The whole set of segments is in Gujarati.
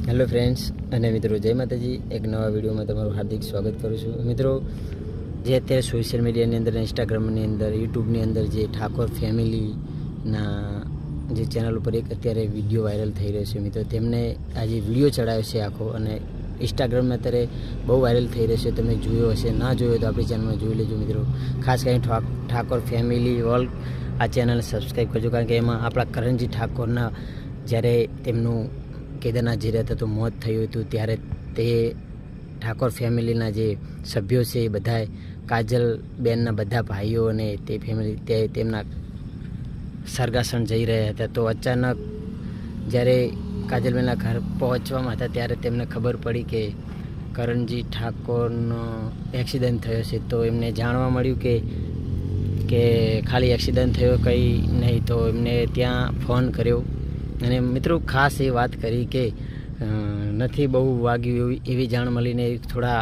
હેલો ફ્રેન્ડ્સ અને મિત્રો, જય માતાજી. એક નવા વિડીયોમાં તમારું હાર્દિક સ્વાગત કરું છું. મિત્રો, જે અત્યારે સોશિયલ મીડિયાની અંદર, ઇન્સ્ટાગ્રામની અંદર, યુટ્યુબની અંદર જે ઠાકોર ફેમિલીના જે ચેનલ ઉપર એક અત્યારે વિડીયો વાયરલ થઈ રહ્યો છે મિત્રો, તેમને આજે વિડીયો ચડાવ્યો છે આખો, અને ઇન્સ્ટાગ્રામમાં અત્યારે બહુ વાયરલ થઈ રહ્યો છે. તમે જોયો હશે, ના જોયો તો આપણી ચેનલમાં જોઈ લેજો મિત્રો. ખાસ કરીને ઠાકોર ફેમિલી વર્લ્ડ આ ચેનલ સબસ્ક્રાઈબ કરજો, કારણ કે એમાં આપણા કરણજી ઠાકોરના જ્યારે તેમનું કેદારનાથ જઈ રહ્યા હતા તો મોત થયું હતું, ત્યારે તે ઠાકોર ફેમિલીના જે સભ્યો છે એ બધા કાજલ બેનના બધા ભાઈઓ અને તે ફેમિલી તેમના સરગાસણ જઈ રહ્યા હતા. તો અચાનક જ્યારે કાજલબેનના ઘર પહોંચવામાં હતા ત્યારે તેમને ખબર પડી કે કરણજી ઠાકોરનો એક્સિડન્ટ થયો છે. તો એમને જાણવા મળ્યું કે ખાલી એક્સિડન્ટ થયો, કંઈ નહીં. તો એમને ત્યાં ફોન કર્યો અને મિત્રો ખાસ એ વાત કરી કે નથી બહુ વાગ્યું એવી જાણ મળીને થોડા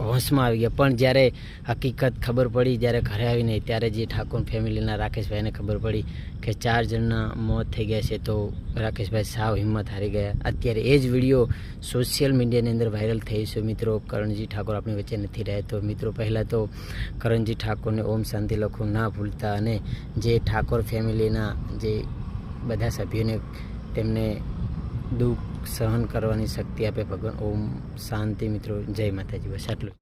હોશમાં આવી ગયા. પણ જ્યારે હકીકત ખબર પડી, જ્યારે ઘરે આવીને ત્યારે જે ઠાકોર ફેમિલીના રાકેશભાઈને ખબર પડી કે 4 જણના મોત થઈ ગયા છે, તો રાકેશભાઈ સાવ હિંમત હારી ગયા. અત્યારે એ જ વિડીયો સોશિયલ મીડિયાની અંદર વાયરલ થઈ છે મિત્રો. કરણજી ઠાકોર આપણી વચ્ચે નથી રહ્યા. તો મિત્રો, પહેલાં તો કરણજી ઠાકોરને ઓમ શાંતિ લખવું ના ભૂલતા, અને જે ઠાકોર ફેમિલીના જે બધા સભ્યોને તેમને દુઃખ સહન કરવાની શક્તિ આપે ભગવાન. ઓમ શાંતિ મિત્રો. જય માતાજી. બસ આટલું.